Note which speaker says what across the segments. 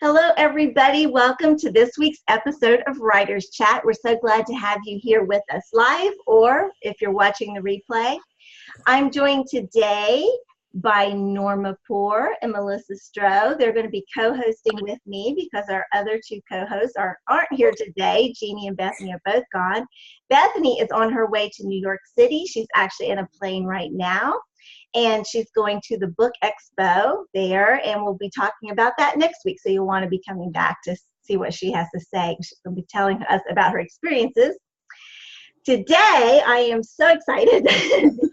Speaker 1: Hello, everybody. Welcome to this week's episode of Writers Chat. We're so glad to have you here with us live, or if you're watching the replay. I'm joined today by Norma Poor and Melissa Stroh. They're going to be co-hosting with me because our other two co-hosts aren't here today. Jeannie and Bethany are both gone. Bethany is on her way to New York City. She's actually in a plane right now. And she's going to the Book Expo there, and we'll be talking about that next week. So you'll want to be coming back to see what she has to say. She's going to be telling us about her experiences. Today, I am so excited because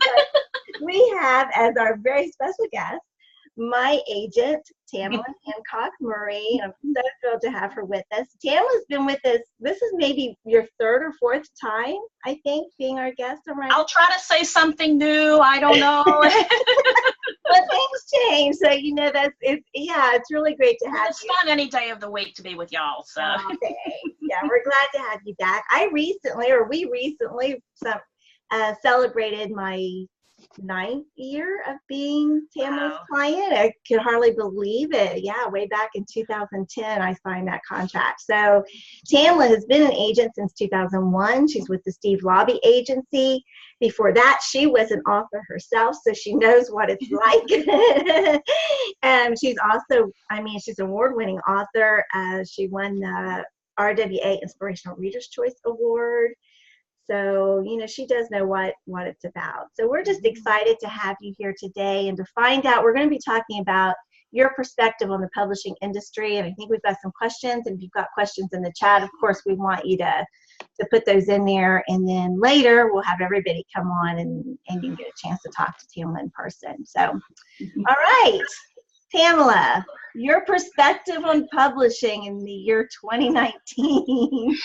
Speaker 1: we have as our very special guest my agent, Tamela Hancock Murray. I'm so thrilled to have her with us. Tamela's been with us. This is maybe your third or fourth time, I think, being our guest.
Speaker 2: I'll try to say something new. I don't know.
Speaker 1: But things change, so it's really great to have
Speaker 2: you. It's fun any day of the week to be with y'all. So
Speaker 1: yeah, we're glad to have you back. We recently celebrated my 9th year of being Tamela's client. I could hardly believe it. Yeah, way back in 2010, I signed that contract. So Tamela has been an agent since 2001. She's with the Steve Laube Agency. Before that, she was an author herself, so she knows what it's like. And she's also, she's an award-winning author. She won the RWA Inspirational Reader's Choice Award. So, she does know what it's about. So we're just excited to have you here today and to find out. We're going to be talking about your perspective on the publishing industry. And I think we've got some questions. And if you've got questions in the chat, of course, we want you to put those in there. And then later, we'll have everybody come on and you can get a chance to talk to Tamela in person. So, all right, Tamela, your perspective on publishing in the year 2019.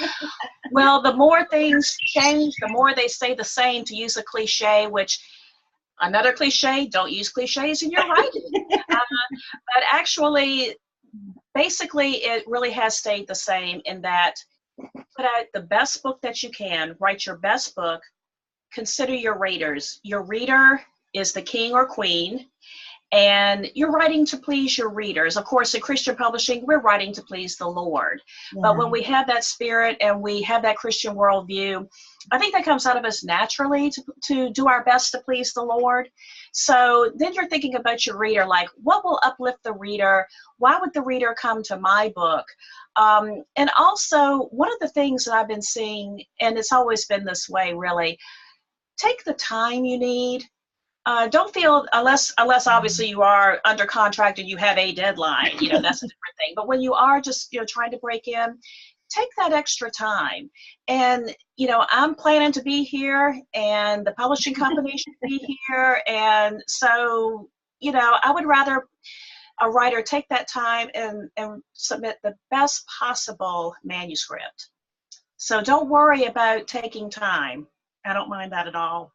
Speaker 2: Well, the more things change, the more they stay the same, to use a cliche, which another cliche, don't use cliches in your writing. But actually, basically, it really has stayed the same in that put out the best book that you can, write your best book, consider your readers. Your reader is the king or queen. And you're writing to please your readers. Of course, in Christian publishing, we're writing to please the Lord. Yeah. But when we have that spirit and we have that Christian worldview, I think that comes out of us naturally to do our best to please the Lord. So then you're thinking about your reader, like, what will uplift the reader? Why would the reader come to my book? And also, one of the things that I've been seeing, and it's always been this way, really, take the time you need. Don't feel, unless obviously you are under contract and you have a deadline, that's a different thing. But when you are just, trying to break in, take that extra time. And, I'm planning to be here, and the publishing company should be here. And so, I would rather a writer take that time and submit the best possible manuscript. So don't worry about taking time. I don't mind that at all.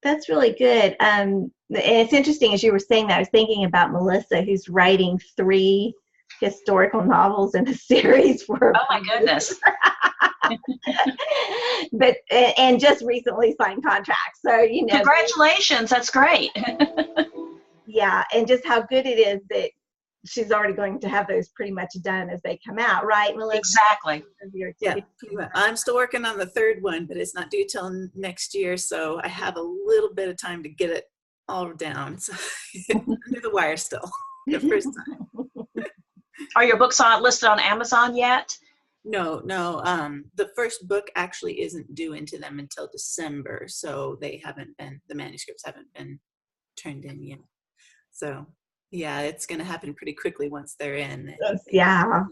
Speaker 1: That's really good. And it's interesting, as you were saying that, I was thinking about Melissa, who's writing 3 historical novels in a series for.
Speaker 2: Oh my goodness.
Speaker 1: and just recently signed contracts. So,
Speaker 2: Congratulations, that's great.
Speaker 1: Yeah, and just how good it is that she's already going to have those pretty much done as they come out, right, Melissa?
Speaker 2: Exactly.
Speaker 3: Yeah, I'm still working on the 3rd one, but it's not due till next year, so I have a little bit of time to get it all down. So under the wire still, the first time.
Speaker 2: Are your books listed on Amazon yet?
Speaker 3: No. The first book actually isn't due into them until December, so the manuscripts haven't been turned in yet. So. Yeah, it's going to happen pretty quickly once they're in.
Speaker 1: Yeah.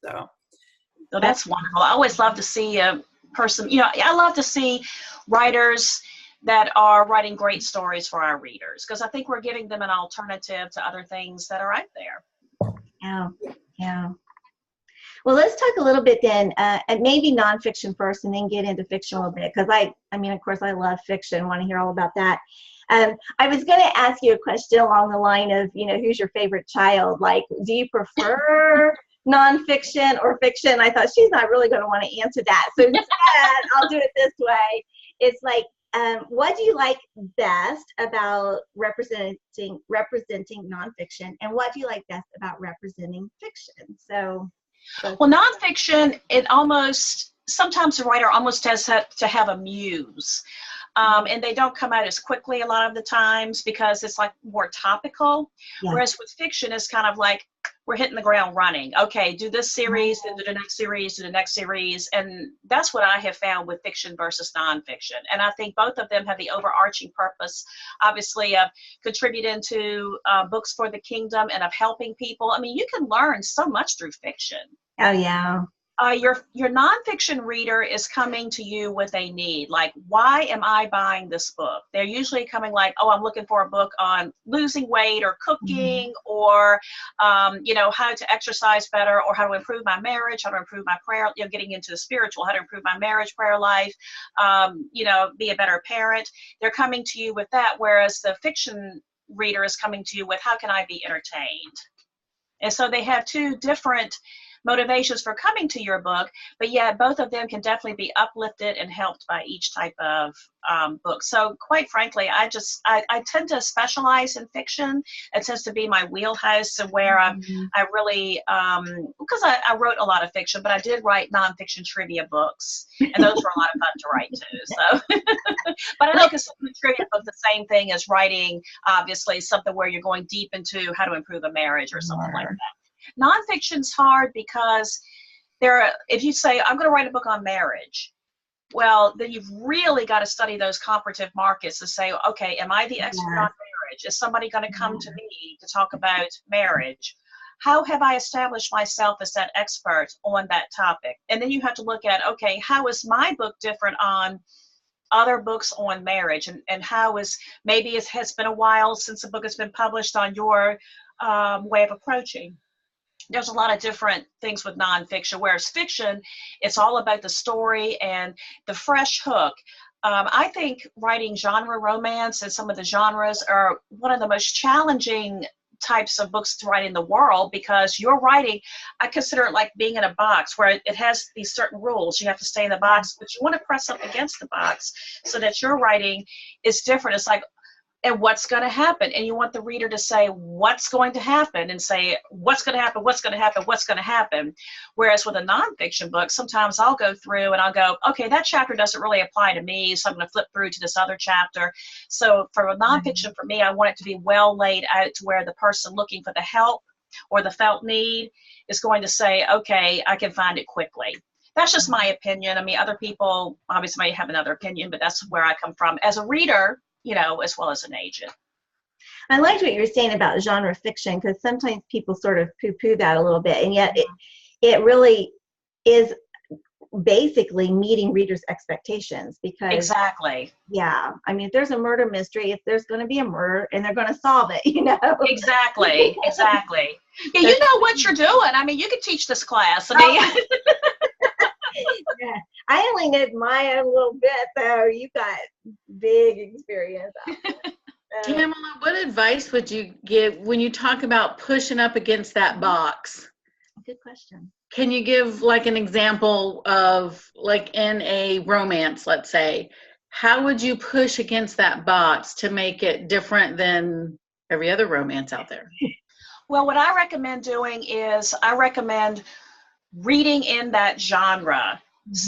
Speaker 2: So that's wonderful. I always love to see a person, I love to see writers that are writing great stories for our readers, because I think we're giving them an alternative to other things that are out there.
Speaker 1: Yeah. Well, let's talk a little bit then, and maybe nonfiction first and then get into fiction a little bit, because of course, I love fiction, want to hear all about that. I was going to ask you a question along the line of, who's your favorite child? Like, do you prefer nonfiction or fiction? I thought she's not really going to want to answer that. So instead, I'll do it this way. It's like, what do you like best about representing nonfiction, and what do you like best about representing fiction? So,
Speaker 2: well, nonfiction, it almost, sometimes the writer almost has to have a muse. And they don't come out as quickly a lot of the times because it's like more topical. Yeah. Whereas with fiction, it's kind of like we're hitting the ground running. Okay, do this series, then do the next series, do the next series. And that's what I have found with fiction versus nonfiction. And I think both of them have the overarching purpose, obviously, of contributing to books for the kingdom and of helping people. I mean, you can learn so much through fiction.
Speaker 1: Oh, yeah.
Speaker 2: Your nonfiction reader is coming to you with a need, like, why am I buying this book? They're usually coming like, oh, I'm looking for a book on losing weight or cooking, or how to exercise better, or how to improve my marriage, how to improve my prayer, getting into the spiritual, how to improve my marriage, prayer life, be a better parent. They're coming to you with that, whereas the fiction reader is coming to you with, how can I be entertained? And so they have two different motivations for coming to your book, but yet both of them can definitely be uplifted and helped by each type of book. So quite frankly, I tend to specialize in fiction. It tends to be my wheelhouse, and where I really, because I wrote a lot of fiction, but I did write nonfiction trivia books, and those were a lot of fun to write too. So, but I don't consider the trivia book the same thing as writing, obviously, something where you're going deep into how to improve a marriage or something like that. Nonfiction's hard because if you say, I'm going to write a book on marriage, well, then you've really got to study those comparative markets to say, okay, am I the expert on marriage? Is somebody going to come to me to talk about marriage? How have I established myself as that expert on that topic? And then you have to look at, okay, how is my book different on other books on marriage? And how is, maybe it has been a while since a book has been published on your way of approaching. There's a lot of different things with nonfiction, whereas fiction, it's all about the story and the fresh hook. I think writing genre romance and some of the genres are one of the most challenging types of books to write in the world, because you're writing, I consider it like being in a box where it has these certain rules. You have to stay in the box, but you want to press up against the box so that your writing is different. It's like, and what's going to happen? And you want the reader to say, what's going to happen? And say, what's going to happen? What's going to happen? What's going to happen? Whereas with a nonfiction book, sometimes I'll go through and I'll go, okay, that chapter doesn't really apply to me, so I'm going to flip through to this other chapter. So for a nonfiction, for me, I want it to be well laid out to where the person looking for the help or the felt need is going to say, okay, I can find it quickly. That's just my opinion. I mean, other people obviously might have another opinion, but that's where I come from as a reader, as well as an agent.
Speaker 1: I liked what you were saying about genre fiction, because sometimes people sort of poo-poo that a little bit, and yet it really is basically meeting readers' expectations. Because
Speaker 2: exactly,
Speaker 1: yeah, I mean, if there's a murder mystery, if there's going to be a murder and they're going to solve it,
Speaker 2: Exactly. Yeah, you know what you're doing. I mean, you could teach this class. I mean,
Speaker 1: yeah. I only did mine a little bit, though. You got big experience.
Speaker 4: Tamela, what advice would you give when you talk about pushing up against that box?
Speaker 1: Good question.
Speaker 4: Can you give like an example of, like in a romance, let's say, how would you push against that box to make it different than every other romance out there?
Speaker 2: Well, what I recommend doing is I recommend reading in that genre.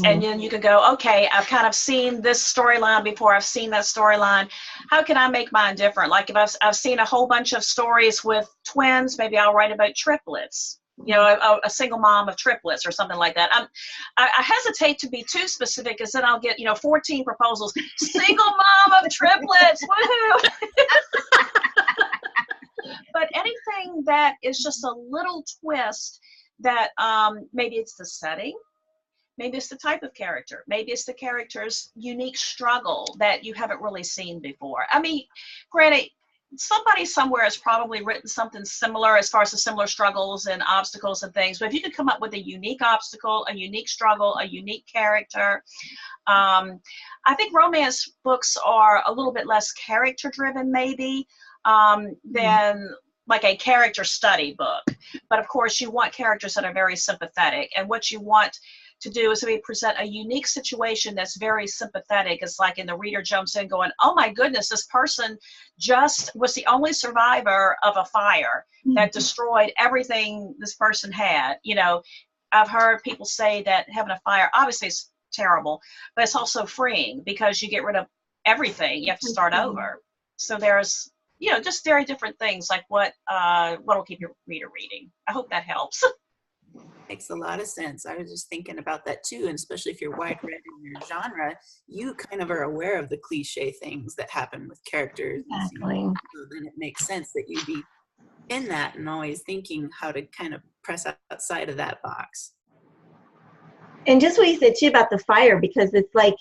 Speaker 2: And then you could go, okay, I've kind of seen this storyline before. I've seen that storyline. How can I make mine different? Like if I've seen a whole bunch of stories with twins, maybe I'll write about triplets. A single mom of triplets or something like that. I hesitate to be too specific, because then I'll get 14 proposals. Single mom of triplets, woohoo! But anything that is just a little twist, that maybe it's the setting. Maybe it's the type of character. Maybe it's the character's unique struggle that you haven't really seen before. I mean, granted, somebody somewhere has probably written something similar as far as the similar struggles and obstacles and things. But if you could come up with a unique obstacle, a unique struggle, a unique character, I think romance books are a little bit less character-driven, maybe, than like a character study book. But of course, you want characters that are very sympathetic. And what you want to do is maybe present a unique situation that's very sympathetic. It's like, and the reader jumps in going, oh my goodness, this person just was the only survivor of a fire that destroyed everything this person had. You know, I've heard people say that having a fire, obviously it's terrible, but it's also freeing because you get rid of everything. You have to start over. So there's, you know, just very different things like what will keep your reader reading. I hope that helps.
Speaker 3: Makes a lot of sense. I was just thinking about that too, and especially if you're wide read in your genre, you kind of are aware of the cliche things that happen with characters.
Speaker 1: Exactly.
Speaker 3: So then it makes sense that you'd be in that and always thinking how to kind of press outside of that box.
Speaker 1: And just what you said too about the fire, because it's like,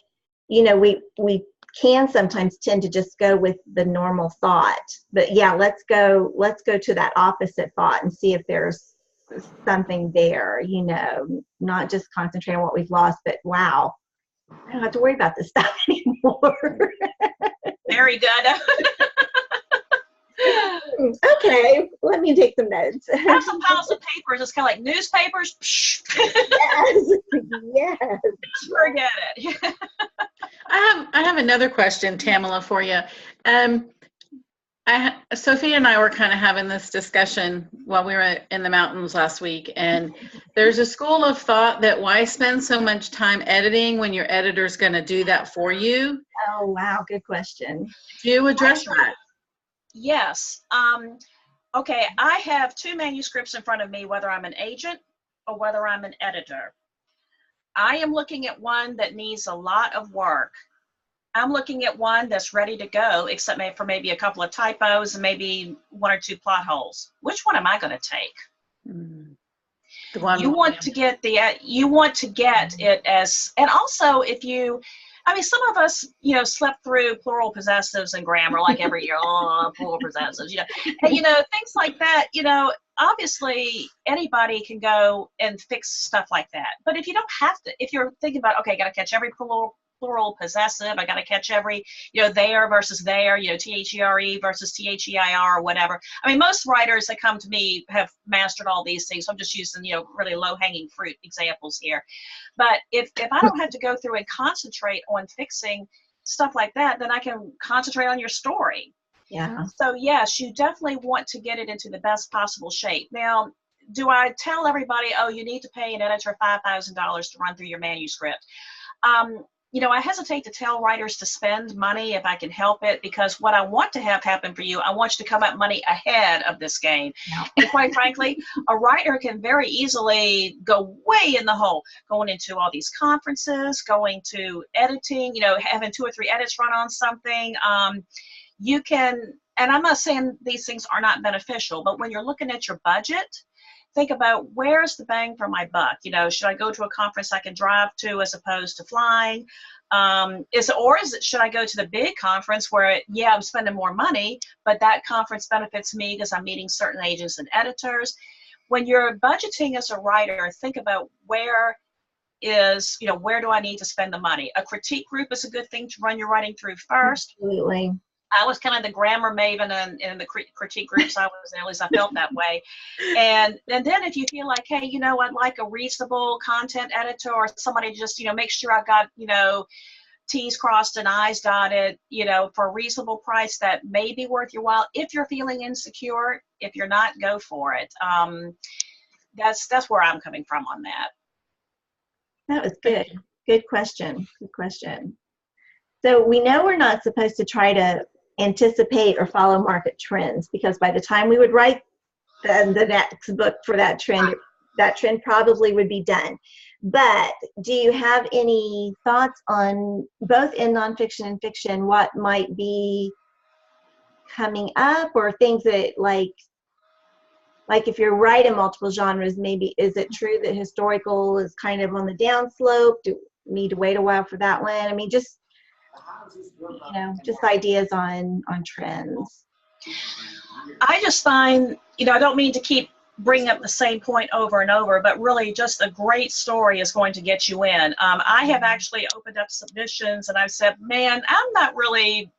Speaker 1: you know, we can sometimes tend to just go with the normal thought, but yeah, let's go to that opposite thought and see if there's something there, you know, not just concentrate on what we've lost, but wow, I don't have to worry about this stuff anymore.
Speaker 2: Very good.
Speaker 1: Okay, let me take some notes.
Speaker 2: Have some piles of papers. It's kind of like newspapers.
Speaker 1: Yes, yes.
Speaker 2: Forget it.
Speaker 4: I have another question, Tamela, for you. Sophia and I were kind of having this discussion while we were in the mountains last week, and there's a school of thought that why spend so much time editing when your editor's going to do that for you?
Speaker 1: Oh, wow, good question.
Speaker 4: Do you address that?
Speaker 2: Yes. Okay, I have two manuscripts in front of me, whether I'm an agent or whether I'm an editor. I am looking at one that needs a lot of work. I'm looking at one that's ready to go, except for maybe a couple of typos and maybe one or two plot holes. Which one am I going to take?
Speaker 4: The one
Speaker 2: You want to get it as, and also if you, I mean, some of us, you know, slept through plural possessives and grammar like every year, plural possessives, you know, and, you know, things like that, you know, obviously anybody can go and fix stuff like that. But if you don't have to, if you're thinking about, okay, I got to catch every plural possessive, I got to catch every, you know, there versus there, you know, THERE versus THEIR or whatever. I mean, most writers that come to me have mastered all these things. So I'm just using, you know, really low-hanging fruit examples here. But if I don't have to go through and concentrate on fixing stuff like that, then I can concentrate on your story.
Speaker 1: Yeah.
Speaker 2: So yes, you definitely want to get it into the best possible shape. Now, do I tell everybody, oh, you need to pay an editor $5,000 to run through your manuscript? You know, I hesitate to tell writers to spend money if I can help it, because what I want to have happen for you, I want you to come up money ahead of this game. No. And quite frankly, a writer can very easily go way in the hole, going into all these conferences, going to editing, you know, having 2 or 3 edits run on something. You can, and I'm not saying these things are not beneficial, but when you're looking at your budget, think about where's the bang for my buck. You know, should I go to a conference I can drive to as opposed to flying? Should I go to the big conference where, yeah, I'm spending more money, but that conference benefits me because I'm meeting certain agents and editors. When you're budgeting as a writer, think about where do I need to spend the money? A critique group is a good thing to run your writing through first.
Speaker 1: Absolutely.
Speaker 2: I was kind of the grammar maven in the critique groups I was in, at least I felt that way. And then if you feel like, hey, you know, I'd like a reasonable content editor or somebody to just, you know, make sure I've got, you know, T's crossed and I's dotted, you know, for a reasonable price that may be worth your while. If you're feeling insecure, if you're not, go for it. That's where I'm coming from on that.
Speaker 1: That was good. Good question. Good question. So we know we're not supposed to try to anticipate or follow market trends, because by the time we would write the next book for that trend probably would be done. But do you have any thoughts on, both in nonfiction and fiction, what might be coming up, or things that like if you're writing multiple genres, maybe is it true that historical is kind of on the downslope? Do we need to wait a while for that one? I mean, just, you know, just ideas on trends.
Speaker 2: I just find, you know, I don't mean to keep bringing up the same point over and over, but really just a great story is going to get you in. I have actually opened up submissions and I've said, man, I'm not really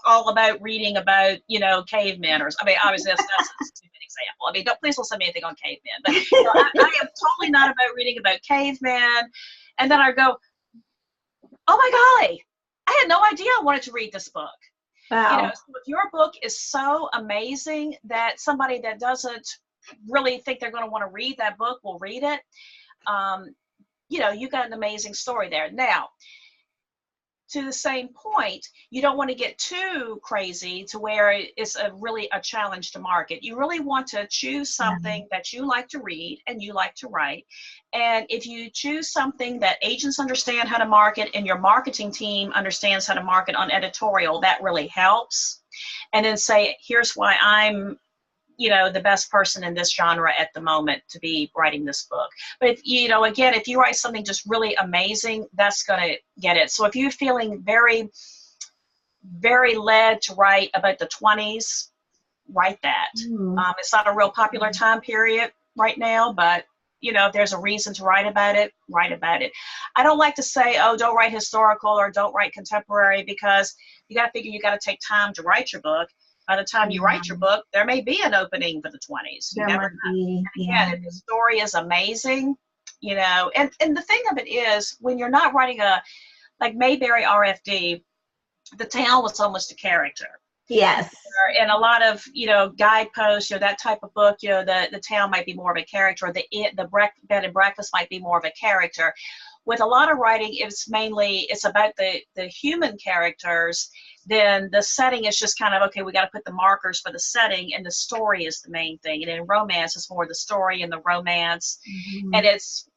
Speaker 2: all about reading about, you know, cavemen, or, I mean, obviously that's a stupid example. I mean, please don't send me anything on cavemen, but you know, I am totally not about reading about cavemen. And then I go, oh my golly, I had no idea I wanted to read this book.
Speaker 1: Wow.
Speaker 2: You know, so if your book is so amazing that somebody that doesn't really think they're going to want to read that book will read it, you know, you got an amazing story there. Now, to the same point, you don't want to get too crazy to where it's really a challenge to market. You really want to choose something that you like to read and you like to write. And if you choose something that agents understand how to market and your marketing team understands how to market on editorial, that really helps. And then say, here's why I'm, you know, the best person in this genre at the moment to be writing this book. But if, you know, again, if you write something just really amazing, that's going to get it. So if you're feeling very, very led to write about the 20s, write that. It's not a real popular time period right now, but you know, if there's a reason to write about it, write about it. I don't like to say, oh, don't write historical or don't write contemporary, because you got to figure you got to take time to write your book. By the time you write your book, there may be an opening for the 20s. You never know. Again, if the story is amazing, you know, and the thing of it is, when you're not writing like Mayberry RFD, the town was almost a character.
Speaker 1: Yes.
Speaker 2: And a lot of, you know, guideposts, you know, that type of book, you know, the town might be more of a character, or the bed and breakfast might be more of a character. With a lot of writing, it's about the human characters. Then the setting is just kind of, okay, we got to put the markers for the setting, and the story is the main thing. And in romance, it's more the story and the romance. And it's,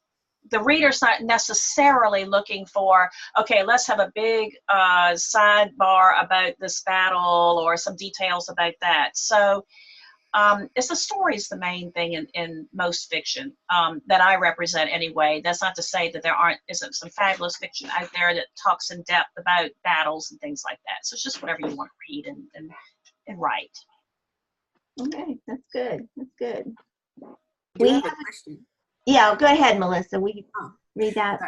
Speaker 2: the reader's not necessarily looking for, okay, let's have a big sidebar about this battle or some details about that. So it's the story's the main thing in most fiction that I represent anyway. That's not to say that there isn't some fabulous fiction out there that talks in depth about battles and things like that. So it's just whatever you want to read and write.
Speaker 1: Okay, that's good. That's good.
Speaker 3: We have a question.
Speaker 1: Yeah, go ahead, Melissa. We read that.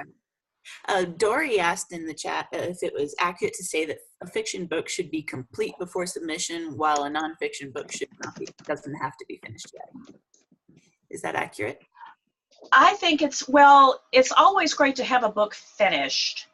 Speaker 3: Dory asked in the chat if it was accurate to say that a fiction book should be complete before submission, while a nonfiction book doesn't have to be finished yet. Is that accurate?
Speaker 2: I think it's always great to have a book finished,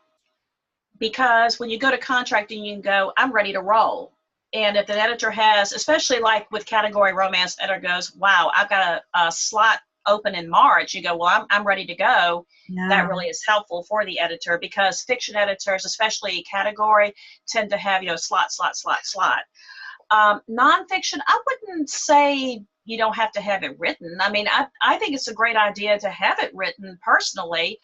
Speaker 2: because when you go to contracting, you can go, I'm ready to roll. And if the editor has, especially like with category romance, the editor goes, wow, I've got a slot open in March, you go, well, I'm ready to go. Yeah. That really is helpful for the editor, because fiction editors, especially category, tend to have, you know, slot. Nonfiction, I wouldn't say you don't have to have it written. I mean, I think it's a great idea to have it written personally,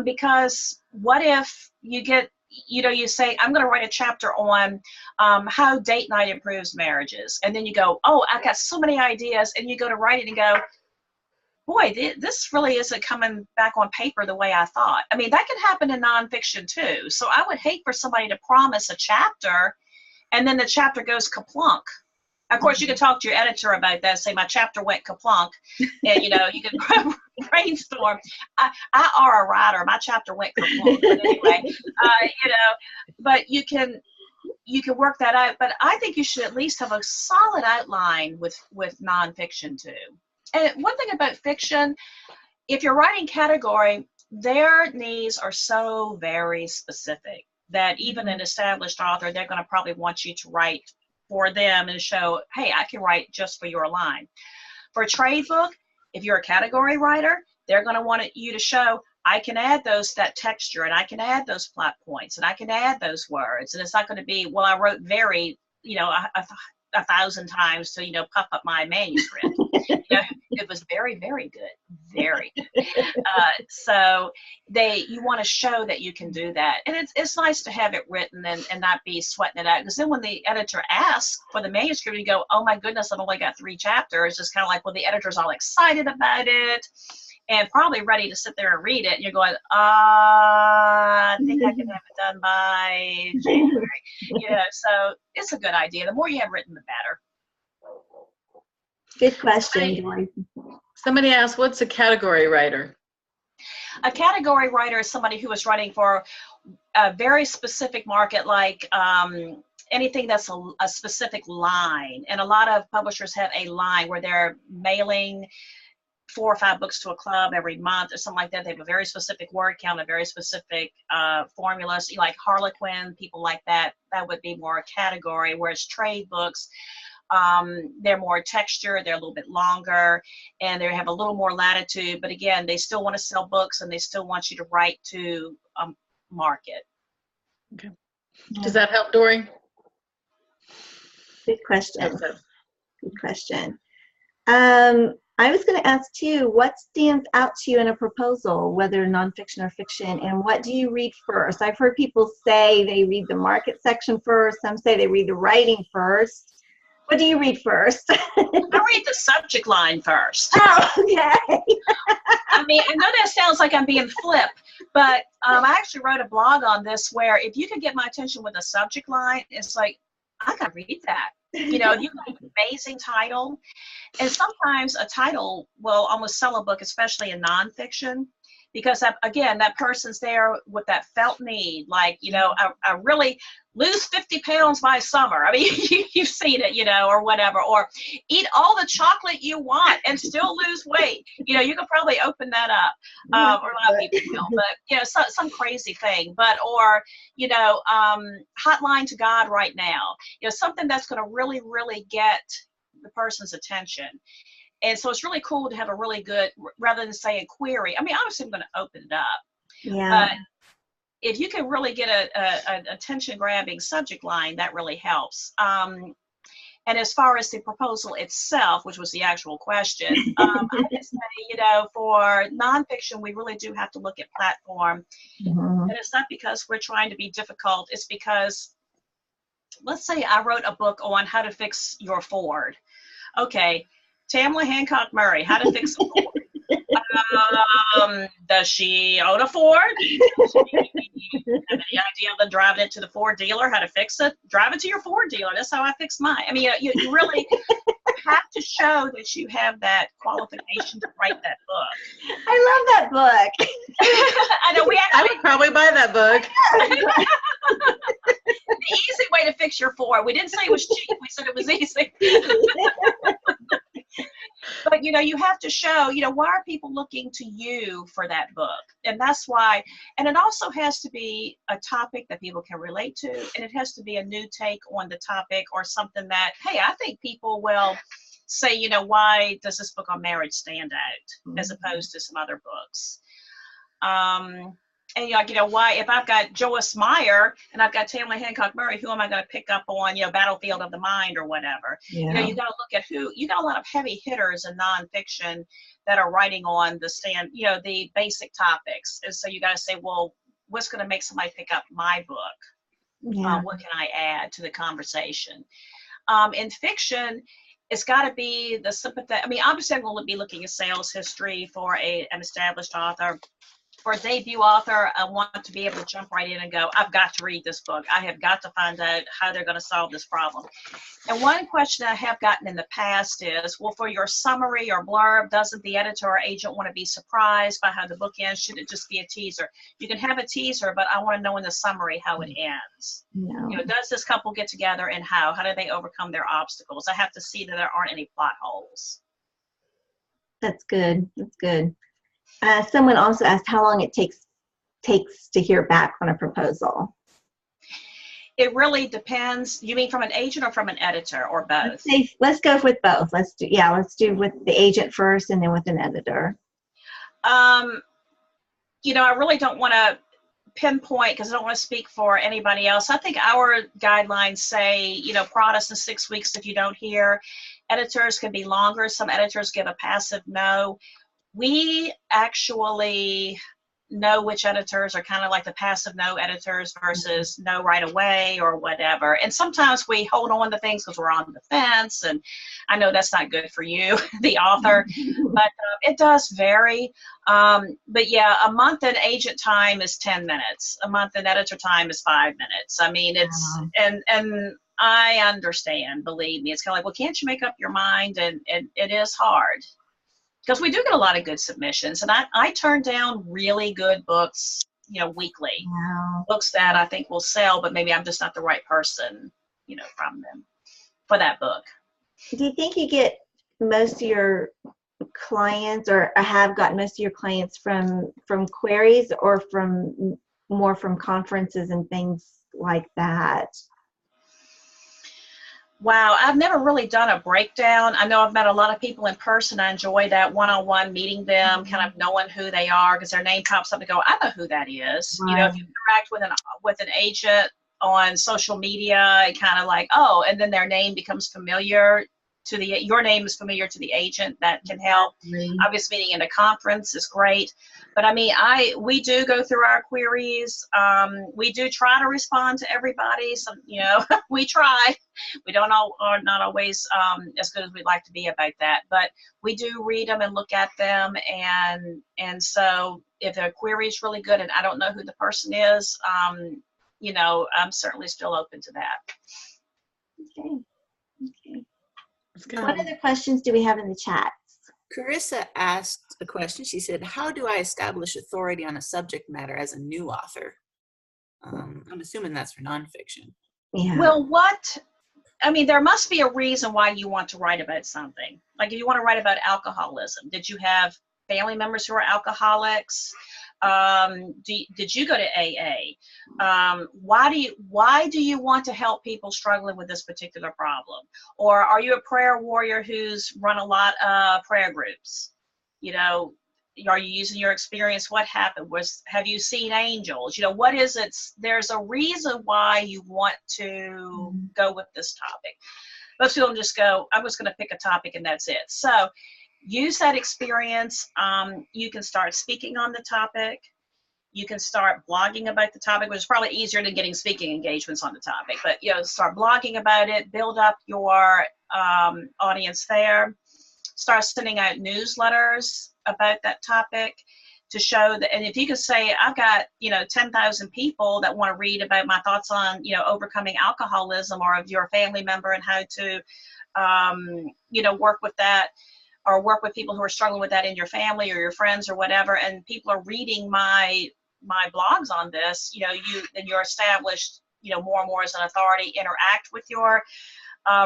Speaker 2: because what if you get, you know, you say, I'm going to write a chapter on how date night improves marriages. And then you go, oh, I've got so many ideas. And you go to write it and go, boy, this really isn't coming back on paper the way I thought. I mean, that can happen in nonfiction too. So I would hate for somebody to promise a chapter and then the chapter goes kaplunk. Of course, you can talk to your editor about that, say my chapter went kaplunk, and you know, you can brainstorm. I are a writer, my chapter went kaplunk. But anyway, you know, but you can work that out. But I think you should at least have a solid outline with nonfiction too. And one thing about fiction, if you're writing category, their needs are so very specific that even an established author, they're going to probably want you to write for them and show, hey, I can write just for your line. For a trade book, if you're a category writer, they're going to want you to show, I can add that texture, and I can add those plot points, and I can add those words. And it's not going to be, well, I wrote very, you know, 1,000 times to, you know, puff up my manuscript. You know, it was very, very good, very good. So you want to show that you can do that, and it's nice to have it written and not be sweating it out, because then when the editor asks for the manuscript, you go, oh my goodness, I've only got 3 chapters. It's just kind of like, well, the editor's all excited about it and probably ready to sit there and read it, and you're going, I think I can have it done by January. You know, so it's a good idea. The more you have written, the better.
Speaker 1: Good question.
Speaker 4: Somebody asked, what's a category writer?
Speaker 2: A category writer is somebody who is writing for a very specific market, like anything that's a specific line. And a lot of publishers have a line where they're mailing 4 or 5 books to a club every month or something like that. They have a very specific word count, a very specific formulas. Like Harlequin, people like that, that would be more a category, whereas trade books, they're more texture, they're a little bit longer, and they have a little more latitude. But again, they still want to sell books, and they still want you to write to market.
Speaker 4: Okay. Does that help, Dory?
Speaker 1: Good question.
Speaker 4: Okay.
Speaker 1: Good question. I was going to ask too, what stands out to you in a proposal, whether nonfiction or fiction, and what do you read first? I've heard people say they read the market section first. Some say they read the writing first. What do you read first?
Speaker 2: I read the subject line first.
Speaker 1: Oh, okay.
Speaker 2: I mean, I know that sounds like I'm being flip, but I actually wrote a blog on this where if you can get my attention with a subject line, it's like, I gotta read that. You know, you got an amazing title. And sometimes a title will almost sell a book, especially in nonfiction, because again, that person's there with that felt need. Like, you know, I really lose 50 pounds by summer. I mean, you've seen it, you know, or whatever, or eat all the chocolate you want and still lose weight. You know, you could probably open that up, or a lot of people will, but, you know, some crazy thing, but, or, you know, hotline to God right now, you know, something that's going to really, really get the person's attention. And so it's really cool to have a really good, rather than saying query. I mean, obviously I'm going to open it up.
Speaker 1: Yeah.
Speaker 2: But if you can really get an attention-grabbing subject line, that really helps. And as far as the proposal itself, which was the actual question, I would say, you know, for nonfiction, we really do have to look at platform.
Speaker 1: Mm-hmm.
Speaker 2: And it's not because we're trying to be difficult. It's because, let's say I wrote a book on how to fix your Ford. Okay. Tamela Hancock Murray, how to fix a Ford. Does she own a Ford? Does she have any idea of driving it to the Ford dealer, how to fix it? Drive it to your Ford dealer. That's how I fix mine. I mean, you really have to show that you have that qualification to write that book.
Speaker 1: I love that book.
Speaker 2: I know
Speaker 4: I would probably buy that book.
Speaker 2: The easy way to fix your Ford. We didn't say it was cheap. We said it was easy. But, you know, you have to show, you know, why are people looking to you for that book? And that's why, and it also has to be a topic that people can relate to, and it has to be a new take on the topic, or something that, hey, I think people will say, you know, why does this book on marriage stand out as opposed to some other books? And like, you know, why, if I've got Joyce Meyer and I've got Tamela Hancock Murray, who am I going to pick up on, you know, Battlefield of the Mind or whatever?
Speaker 1: Yeah.
Speaker 2: You know, you got to look at who, you got a lot of heavy hitters in nonfiction that are writing on the you know, the basic topics. And so you got to say, well, what's going to make somebody pick up my book?
Speaker 1: Yeah.
Speaker 2: What can I add to the conversation? In fiction, it's got to be the sympathetic. I mean, obviously I'm going to be looking at sales history for an established author. For a debut author, I want to be able to jump right in and go, I've got to read this book. I have got to find out how they're going to solve this problem. And one question I have gotten in the past is, well, for your summary or blurb, doesn't the editor or agent want to be surprised by how the book ends? Should it just be a teaser? You can have a teaser, but I want to know in the summary how it ends.
Speaker 1: No.
Speaker 2: You know, does this couple get together, and how? How do they overcome their obstacles? I have to see that there aren't any plot holes.
Speaker 1: That's good. That's good. Someone also asked how long it takes to hear back on a proposal.
Speaker 2: It really depends. You mean from an agent or from an editor, or both?
Speaker 1: Let's go with both. Let's do with the agent first and then with an editor.
Speaker 2: You know, I really don't want to pinpoint, because I don't want to speak for anybody else. I think our guidelines say, you know, product in 6 weeks if you don't hear. Editors can be longer. Some editors give a passive no. We actually know which editors are kind of like the passive no editors versus no right away or whatever. And sometimes we hold on to things because we're on the fence, and I know that's not good for you, the author, but it does vary. But yeah, a month in agent time is 10 minutes. A month in editor time is 5 minutes. I mean, it's, and I understand, believe me. It's kind of like, well, can't you make up your mind? And it is hard. Because we do get a lot of good submissions, and I turn down really good books, you know, weekly.
Speaker 1: Wow.
Speaker 2: Books that I think will sell, but maybe I'm just not the right person, you know, from them for that book.
Speaker 1: Do you think you get most of your clients, or have gotten most of your clients from queries, or from more from conferences and things like that?
Speaker 2: Wow, I've never really done a breakdown. I know I've met a lot of people in person. I enjoy that one-on-one, meeting them, kind of knowing who they are, because their name pops up and go, I know who that is.
Speaker 1: Right.
Speaker 2: You know, if you interact with an agent on social media, it kind of like, oh, and then their name becomes familiar to your name is familiar to the agent. That can help. Obviously, meeting in a conference is great. But I mean, we do go through our queries. We do try to respond to everybody. So, you know, we try. We are not always as good as we'd like to be about that. But we do read them and look at them. And so if the query is really good and I don't know who the person is, you know, I'm certainly still open to that.
Speaker 1: Okay. What other questions do we have in the chat?
Speaker 3: Carissa asked a question. She said, how do I establish authority on a subject matter as a new author? I'm assuming that's for nonfiction.
Speaker 1: Yeah.
Speaker 2: Well, there must be a reason why you want to write about something. Like if you want to write about alcoholism, did you have family members who are alcoholics? Did you go to AA? Why do you want to help people struggling with this particular problem? Or are you a prayer warrior who's run a lot of prayer groups? You know, are you using your experience? What happened? Have you seen angels? You know, what is it? There's a reason why you want to go with this topic. Most people just go, I'm just going to pick a topic and that's it. So use that experience. You can start speaking on the topic. You can start blogging about the topic, which is probably easier than getting speaking engagements on the topic. But, you know, start blogging about it, build up your audience there. Start sending out newsletters about that topic to show that. And if you could say, I've got, you know, 10,000 people that want to read about my thoughts on, you know, overcoming alcoholism, or of your family member and how to, you know, work with that, or work with people who are struggling with that in your family or your friends or whatever, and people are reading my blogs on this, you know, you're established, you know, more and more as an authority. Interact with your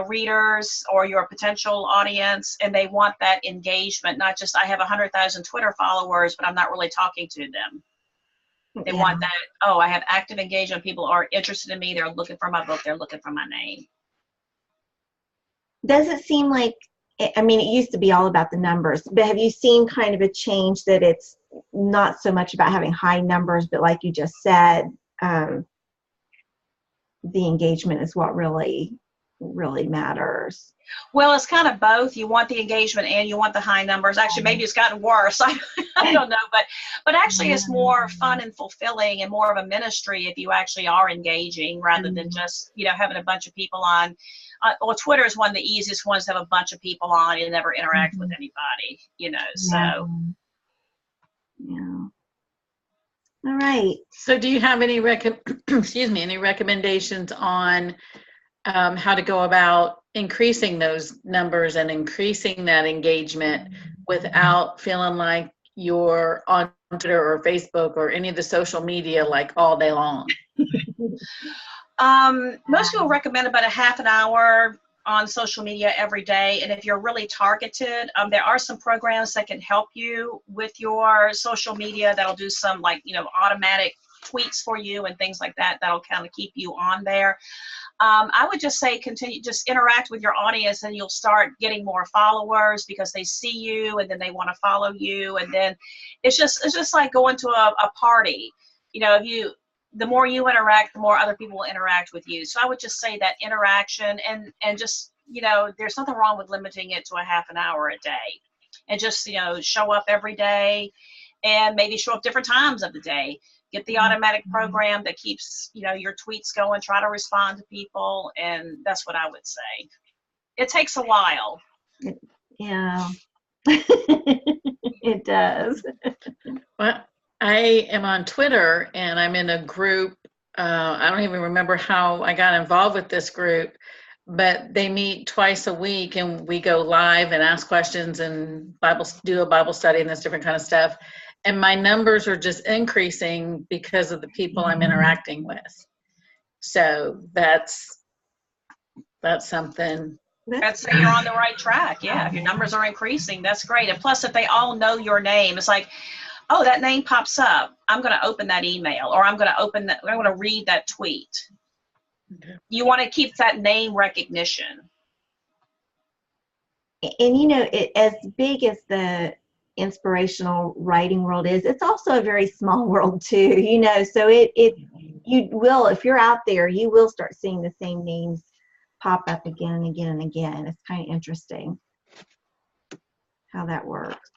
Speaker 2: readers or your potential audience, and they want that engagement, not just I have 100,000 Twitter followers, but I'm not really talking to them. They want that, oh, I have active engagement. People are interested in me. They're looking for my book. They're looking for my name.
Speaker 1: Does it seem like, I mean, it used to be all about the numbers, but have you seen kind of a change that it's not so much about having high numbers, but like you just said, the engagement is what really matters?
Speaker 2: Well, it's kind of both. You want the engagement and you want the high numbers. Actually, maybe it's gotten worse. I don't know, but actually it's more fun and fulfilling and more of a ministry if you actually are engaging, rather than just, you know, having a bunch of people on. Well, Twitter is one of the easiest ones to have a bunch of people on and never interact with anybody, you know, so.
Speaker 1: Yeah. All right.
Speaker 4: So do you have any any recommendations on how to go about increasing those numbers and increasing that engagement without feeling like you're on Twitter or Facebook or any of the social media like all day long?
Speaker 2: Most people recommend about a half an hour on social media every day. And if you're really targeted, there are some programs that can help you with your social media that'll do some, like, you know, automatic tweets for you and things like that. That'll kind of keep you on there. I would just say just interact with your audience, and you'll start getting more followers because they see you and then they want to follow you. And then it's just like going to a party. You know, the more you interact, the more other people will interact with you. So I would just say that interaction, and just, you know, there's nothing wrong with limiting it to a half an hour a day, and just, you know, show up every day, and maybe show up different times of the day. Get the automatic program that keeps, you know, your tweets going, try to respond to people. And that's what I would say. It takes a while.
Speaker 1: Yeah, it does.
Speaker 4: Well, I am on Twitter and I'm in a group. I don't even remember how I got involved with this group, but they meet twice a week and we go live and ask questions and do a Bible study and this different kind of stuff. And my numbers are just increasing because of the people I'm interacting with. So that's something.
Speaker 2: I'd say you're on the right track. Yeah, if your numbers are increasing, that's great. And plus, if they all know your name, it's like, oh, that name pops up. I'm going to open that email, or I'm going to read that tweet.
Speaker 4: Okay.
Speaker 2: You want to keep that name recognition.
Speaker 1: And you know, as big as the inspirational writing world is, it's also a very small world too, you know, so you will, if you're out there, you will start seeing the same names pop up again and again and again. It's kind of interesting how that works.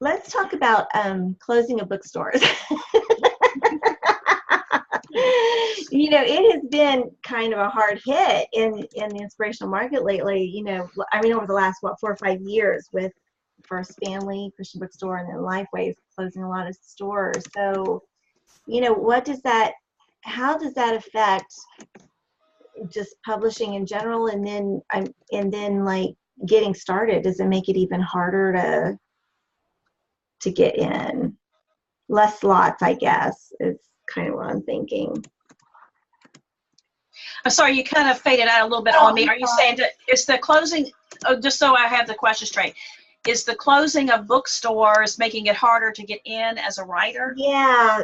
Speaker 1: Let's talk about closing of bookstores. You know, it has been kind of a hard hit in the inspirational market lately. You know, I mean, over the last, 4 or 5 years, with First Family, Christian Bookstore, and then Lifeway closing a lot of stores. So, you know, how does that affect just publishing in general, and then like getting started? Does it make it even harder to get in? Less slots, I guess, is kind of what I'm thinking.
Speaker 2: I'm sorry, you kind of faded out a little bit on me. Are you saying that is the closing, just so I have the question straight, is the closing of bookstores making it harder to get in as a writer?
Speaker 1: Yeah,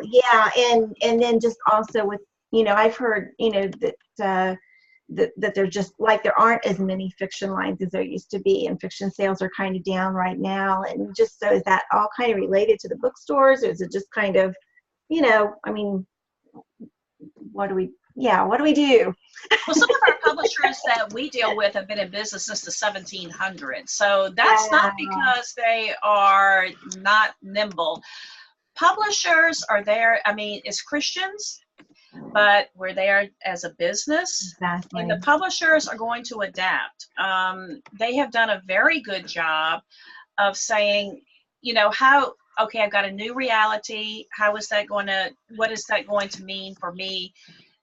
Speaker 1: and then just also with, you know, I've heard, you know, that they're just like, there aren't as many fiction lines as there used to be, and fiction sales are kind of down right now. And just, so is that all kind of related to the bookstores, or is it just kind of, you know, I mean, what do we do?
Speaker 2: Well, some of our publishers that we deal with have been in business since the 1700s. So that's not because they are not nimble. Publishers are there, I mean, as Christians, but we're there as a business.
Speaker 1: Exactly.
Speaker 2: And the publishers are going to adapt. They have done a very good job of saying, you know, okay, I've got a new reality. What is that going to mean for me?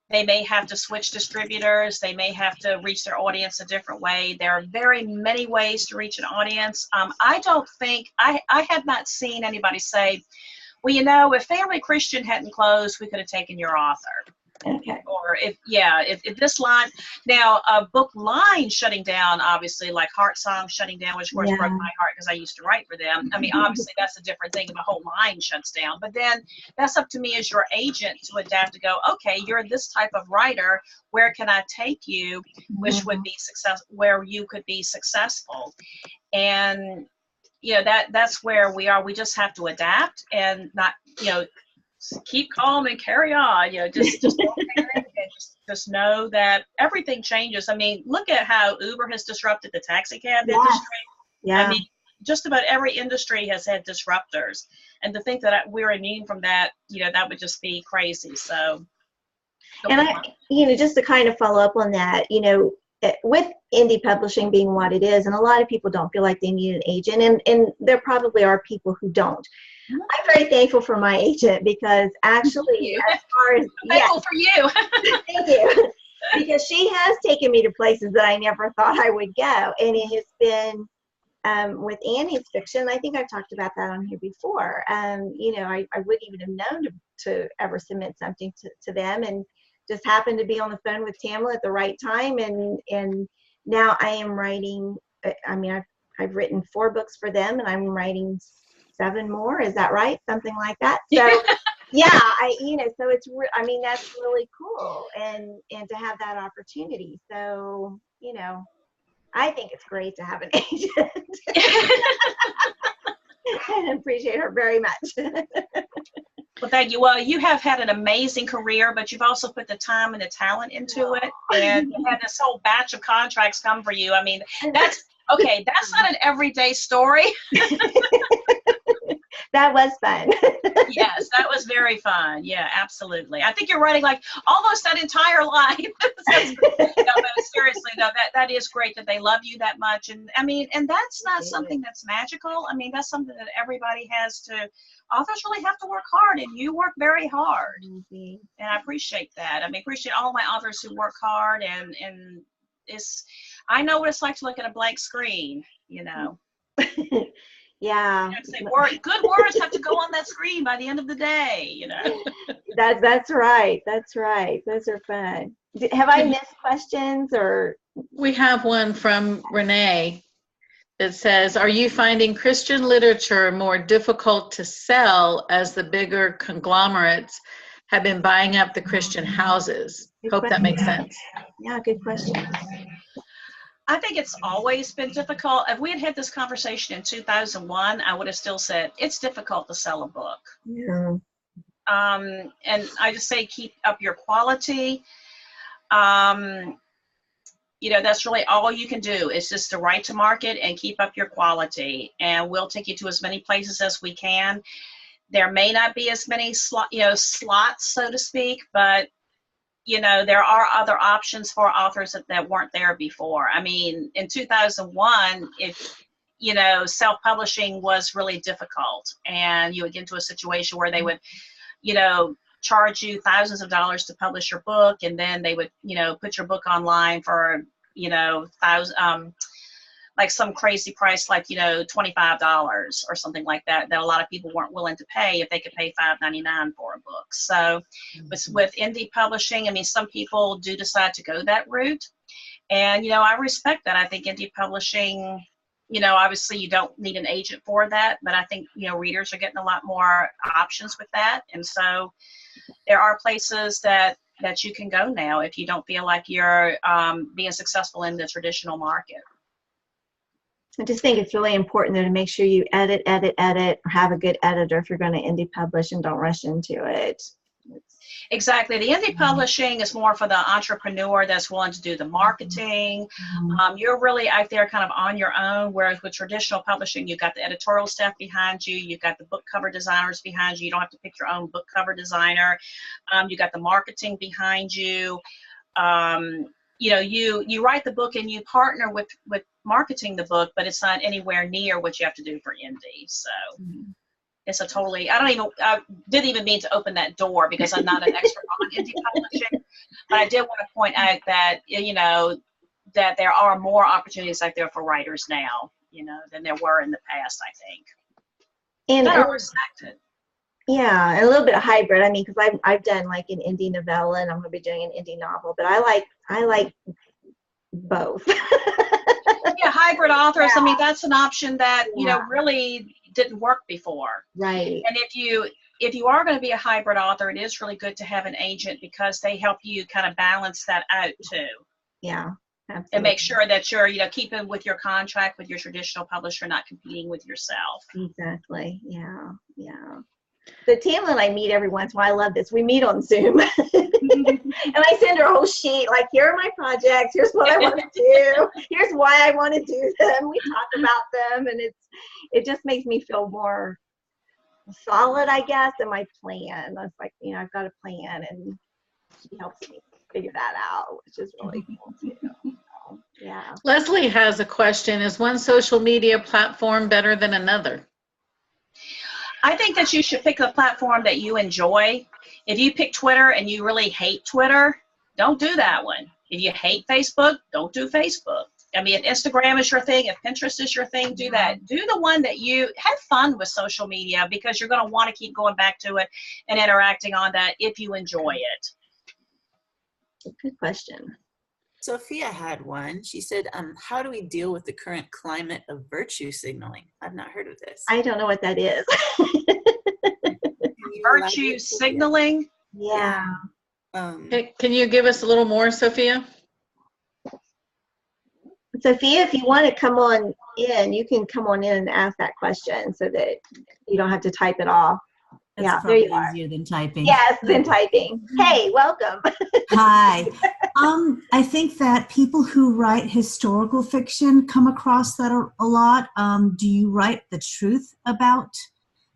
Speaker 2: They may have to switch distributors. They may have to reach their audience a different way. There are very many ways to reach an audience. I don't think, I have not seen anybody say, well, you know, if Family Christian hadn't closed, we could have taken your author.
Speaker 1: Okay.
Speaker 2: Or if this line, now a book line shutting down, obviously, like Heart Song shutting down, which of course broke my heart because I used to write for them. I mean, obviously that's a different thing if a whole line shuts down. But then that's up to me as your agent to adapt, to go, okay, you're this type of writer. Where can I take you, which would be where you could be successful? And you know, that's where we are. We just have to adapt and not, you know, keep calm and carry on. You know, just don't panic, and just know that everything changes. I mean, look at how Uber has disrupted the taxi cab industry.
Speaker 1: Yeah.
Speaker 2: I mean, just about every industry has had disruptors, and to think that we're immune from that, you know, that would just be crazy. So,
Speaker 1: and you know, just to kind of follow up on that, you know, with indie publishing being what it is, and a lot of people don't feel like they need an agent, and there probably are people who don't. I'm very thankful for my agent, because actually, as far as
Speaker 2: thankful for you.
Speaker 1: Thank you, because she has taken me to places that I never thought I would go, and it has been with Annie's fiction. I think I've talked about that on here before. You know, I wouldn't even have known to ever submit something to them, and just happened to be on the phone with Tamela at the right time, and now I am writing. I mean, I've written 4 books for them, and I'm writing 7 more. Is that right? Something like that. So yeah, so it's I mean, that's really cool, and to have that opportunity. So, you know, I think it's great to have an agent. I appreciate her very much.
Speaker 2: Well, thank you. Well, you have had an amazing career, but you've also put the time and the talent into it, and you had this whole batch of contracts come for you. I mean, that's not an everyday story.
Speaker 1: That was fun.
Speaker 2: Yes, that was very fun. Yeah, absolutely. I think you're writing like almost that entire life. No, but seriously, no, that is great that they love you that much. And I mean, and that's not something that's magical. I mean, that's something that everybody has to, authors really have to work hard, and you work very hard.
Speaker 1: Mm-hmm.
Speaker 2: And I appreciate that. I mean, appreciate all my authors who work hard, and I know what it's like to look at a blank screen, you know.
Speaker 1: Yeah.
Speaker 2: Good words have to go on that screen by the end of the day, you know.
Speaker 1: That's right. That's right. Those are fun. Have I missed questions or?
Speaker 4: We have one from Renee that says, are you finding Christian literature more difficult to sell as the bigger conglomerates have been buying up the Christian houses?
Speaker 1: Good
Speaker 4: Hope that
Speaker 1: question.
Speaker 4: makes sense.
Speaker 1: Yeah, good question.
Speaker 2: I think it's always been difficult. If we had had this conversation in 2001, I would have still said it's difficult to sell a book.
Speaker 1: Yeah.
Speaker 2: And I just say keep up your quality. You know, that's really all you can do is just to write to market and keep up your quality. And we'll take you to as many places as we can. There may not be as many slots, so to speak, but you know, there are other options for authors that weren't there before. I mean, in 2001, you know, self-publishing was really difficult, and you would get into a situation where they would, you know, charge you thousands of dollars to publish your book, and then they would, you know, put your book online for, you know, like some crazy price, like, you know, $25 or something like that, that a lot of people weren't willing to pay if they could pay $5.99 for a book. So with indie publishing, I mean, some people do decide to go that route. And, you know, I respect that. I think indie publishing, you know, obviously you don't need an agent for that, but I think, you know, readers are getting a lot more options with that. And so there are places that you can go now if you don't feel like you're being successful in the traditional market.
Speaker 1: I just think it's really important though to make sure you edit, or have a good editor if you're going to indie publish, and don't rush into it.
Speaker 2: Exactly. The indie publishing is more for the entrepreneur that's willing to do the marketing. You're really out there kind of on your own, whereas with traditional publishing, you've got the editorial staff behind you, you've got the book cover designers behind you, you don't have to pick your own book cover designer, you've got the marketing behind you. You know, you write the book and you partner with marketing the book, but it's not anywhere near what you have to do for indie. So it's a totally, I didn't even mean to open that door because I'm not an expert on indie publishing, but I did want to point out that, you know, that there are more opportunities out there for writers now, you know, than there were in the past, I think.
Speaker 1: And
Speaker 2: I respect it.
Speaker 1: Yeah, and a little bit of hybrid. I mean, because I've done like an indie novella, and I'm going to be doing an indie novel, but I like both.
Speaker 2: Yeah, hybrid authors. Yeah. I mean, that's an option that you know really didn't work before.
Speaker 1: Right.
Speaker 2: And if you are going to be a hybrid author, it is really good to have an agent because they help you kind of balance that out too.
Speaker 1: Yeah. Absolutely.
Speaker 2: And make sure that you're, you know, keeping with your contract with your traditional publisher, not competing with yourself.
Speaker 1: Exactly. Yeah. Yeah. So Tamela and I meet every once in a while. I love this. We meet on Zoom. And I send her a whole sheet, like, here are my projects. Here's what I want to do. Here's why I want to do them. We talk about them, and it just makes me feel more solid, I guess, in my plan. I was like, you know, I've got a plan, and she helps me figure that out, which is really cool too. So, yeah.
Speaker 4: Leslie has a question. Is one social media platform better than another?
Speaker 2: I think that you should pick a platform that you enjoy. If you pick Twitter and you really hate Twitter, don't do that one. If you hate Facebook, don't do Facebook. I mean, if Instagram is your thing, if Pinterest is your thing, do that. Do the one that you have fun with social media, because you're going to want to keep going back to it and interacting on that if you enjoy it.
Speaker 1: Good question.
Speaker 3: Sophia had one. She said, how do we deal with the current climate of virtue signaling? I've not heard of this.
Speaker 1: I don't know what that is.
Speaker 2: Virtue signaling?
Speaker 1: Yeah.
Speaker 4: Can you give us a little more, Sophia?
Speaker 1: Sophia, if you want to come on in, you can come on in and ask that question so that you don't have to type it off.
Speaker 5: That's
Speaker 1: there you
Speaker 5: probably easier than typing.
Speaker 1: Yes, than typing. Hey, welcome.
Speaker 5: Hi. I think that people who write historical fiction come across that a lot. Do you write the truth about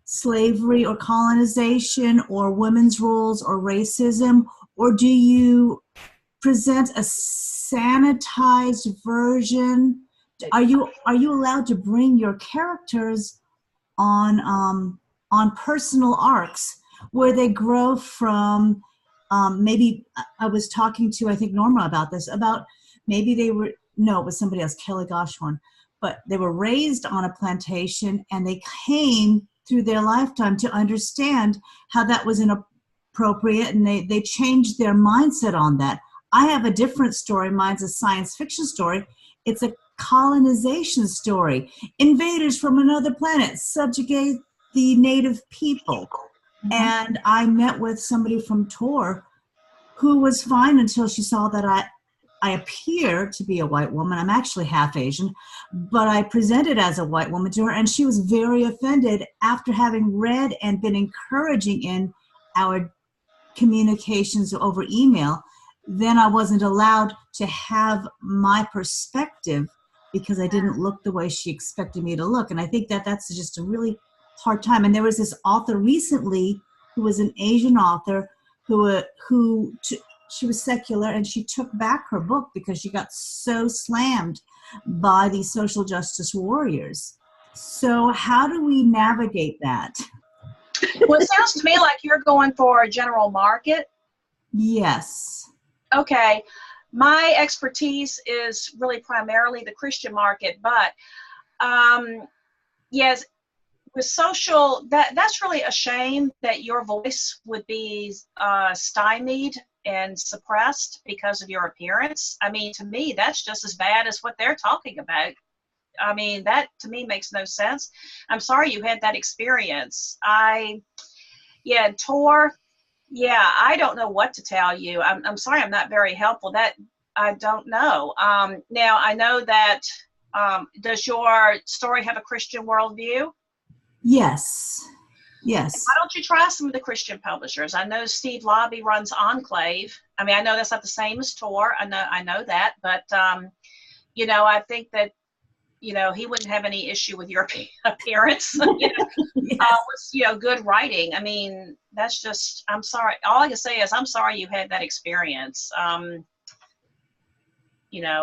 Speaker 5: slavery or colonization or women's roles or racism, or do you present a sanitized version? Are you allowed to bring your characters on personal arcs where they grow from, maybe I was talking to, I think, Norma about this, about maybe it was somebody else, Kelly Goshorn, but they were raised on a plantation, and they came through their lifetime to understand how that was inappropriate, and they changed their mindset on that. I have a different story. Mine's a science fiction story. It's a colonization story. Invaders from another planet subjugate the native people.
Speaker 1: Mhm.
Speaker 5: And I met with somebody from Tor who was fine until she saw that I appear to be a white woman. I'm actually half Asian, but I presented as a white woman to her, and she was very offended after having read and been encouraging in our communications over email. Then I wasn't allowed to have my perspective because I didn't look the way she expected me to look. And I think that that's just a really hard time. And there was this author recently who was an Asian author who she was secular, and she took back her book because she got so slammed by these social justice warriors. So how do we navigate that?
Speaker 2: Well, it sounds to me like you're going for a general market.
Speaker 5: Yes.
Speaker 2: Okay. My expertise is really primarily the Christian market, but yes, with social, that's really a shame that your voice would be stymied and suppressed because of your appearance. I mean, to me, that's just as bad as what they're talking about. I mean, that to me makes no sense. I'm sorry you had that experience. Tor, I don't know what to tell you. I'm sorry I'm not very helpful. That I don't know. Now, I know that, does your story have a Christian worldview?
Speaker 5: Yes. Yes.
Speaker 2: Why don't you try some of the Christian publishers? I know Steve Laube runs Enclave. I mean, I know that's not the same as Tor. I know that, but I think that he wouldn't have any issue with your appearance.
Speaker 5: Yes.
Speaker 2: With good writing. I mean, that's just. I'm sorry. All I can say is I'm sorry you had that experience. I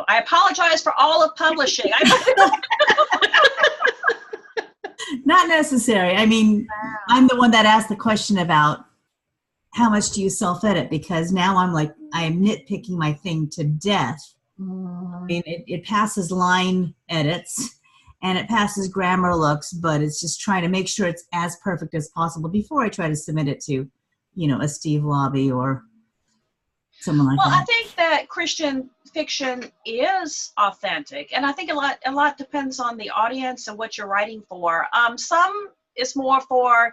Speaker 2: apologize for all of publishing.
Speaker 5: Not necessary. I mean, I'm the one that asked the question about how much do you self-edit, because now I am nitpicking my thing to death. I mean, it passes line edits and it passes grammar looks, but it's just trying to make sure it's as perfect as possible before I try to submit it to, a Steve Laube or someone like that.
Speaker 2: Well, I think that Christian fiction is authentic, and I think a lot depends on the audience and what you're writing for. Some is more for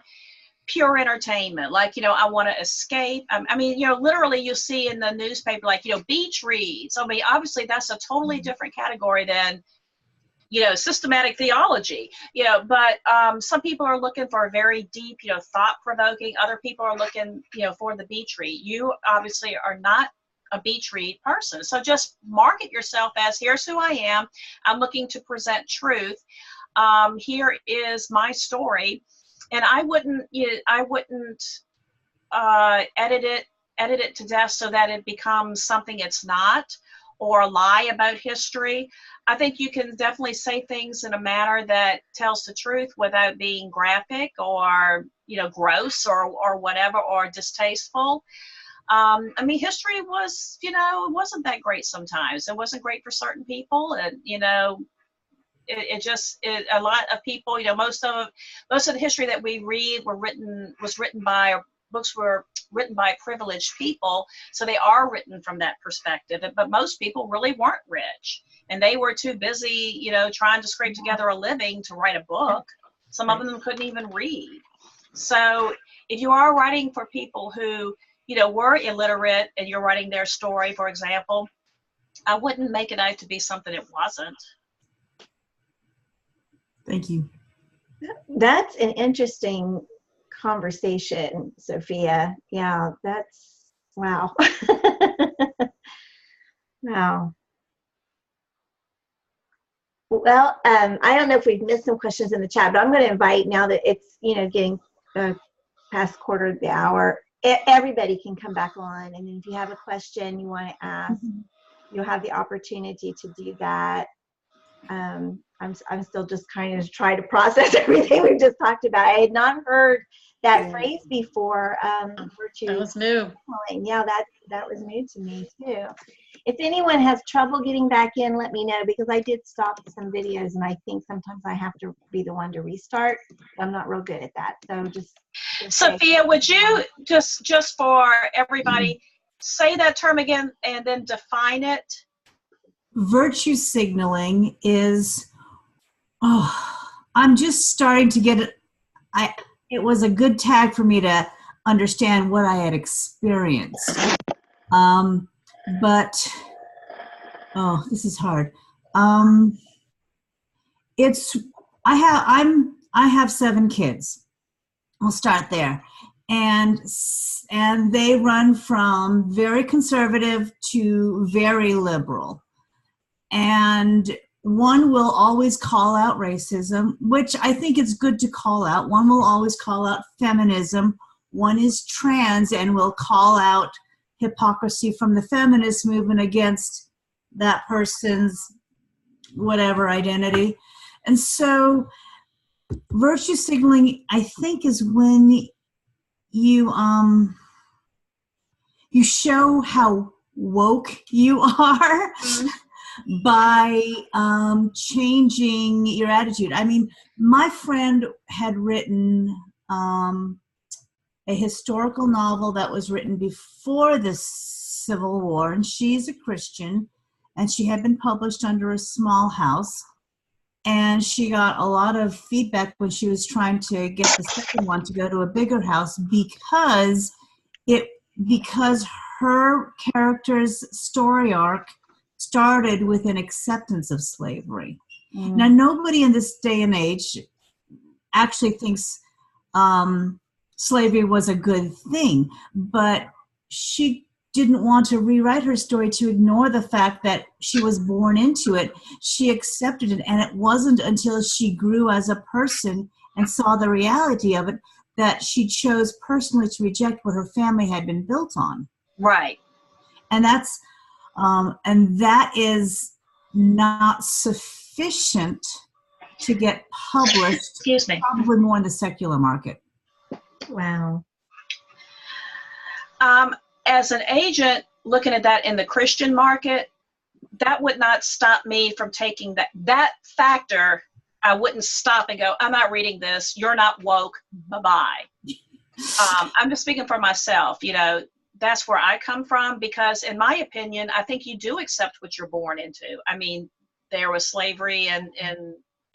Speaker 2: pure entertainment, like I want to escape. I mean, literally you'll see in the newspaper, like beach reads. I mean, obviously that's a totally different category than systematic theology. But some people are looking for a very deep, thought-provoking. Other people are looking, for the beach read. You obviously are not a beach read person, so just market yourself as, here's who I am. I'm looking to present truth. Here is my story. And I wouldn't edit it to death so that it becomes something it's not, or lie about history. I think you can definitely say things in a manner that tells the truth without being graphic or gross or whatever, or distasteful. I mean, history was it wasn't that great sometimes. It wasn't great for certain people, and a lot of people, most of the history that we read was written by, books were written by privileged people, so they are written from that perspective. But most people really weren't rich, and they were too busy, trying to scrape together a living to write a book. Some of them couldn't even read. So if you are writing for people who, were illiterate, and you're writing their story, for example, I wouldn't make it out to be something it wasn't.
Speaker 5: Thank you.
Speaker 1: That's an interesting conversation, Sophia. Yeah, that's wow. Wow. Well, I don't know if we've missed some questions in the chat, but I'm going to invite, now that it's getting past quarter of the hour, everybody can come back on, and if you have a question you want to ask, you'll have the opportunity to do that. I'm still just kind of trying to process everything we've just talked about. I had not heard that phrase before. Virtue
Speaker 4: That was new.
Speaker 1: signaling. Yeah, that was new to me too. If anyone has trouble getting back in, let me know, because I did stop some videos, and I think sometimes I have to be the one to restart. I'm not real good at that. So just
Speaker 2: Sophia, would you just for everybody say that term again and then define it?
Speaker 5: Virtue signaling is, I'm just starting to get it. It was a good tag for me to understand what I had experienced. But this is hard. I have 7 kids. I'll start there. And they run from very conservative to very liberal. And one will always call out racism, which I think it's good to call out. One will always call out feminism. One is trans and will call out hypocrisy from the feminist movement against that person's whatever identity. And so virtue signaling, I think, is when you show how woke you are. Mm-hmm. By changing your attitude. I mean, my friend had written a historical novel that was written before the Civil War, and she's a Christian, and she had been published under a small house, and she got a lot of feedback when she was trying to get the second one to go to a bigger house because her character's story arc started with an acceptance of slavery. Mm. Now, nobody in this day and age actually thinks slavery was a good thing, but she didn't want to rewrite her story to ignore the fact that she was born into it. She accepted it, and it wasn't until she grew as a person and saw the reality of it that she chose personally to reject what her family had been built on.
Speaker 2: Right.
Speaker 5: And that is not sufficient to get published.
Speaker 2: Excuse me.
Speaker 5: Probably more in the secular market.
Speaker 1: Wow.
Speaker 2: As an agent looking at that in the Christian market, that would not stop me from taking that factor. I wouldn't stop and go, I'm not reading this. You're not woke. Bye-bye. I'm just speaking for myself, That's where I come from, because in my opinion, I think you do accept what you're born into. I mean, there was slavery in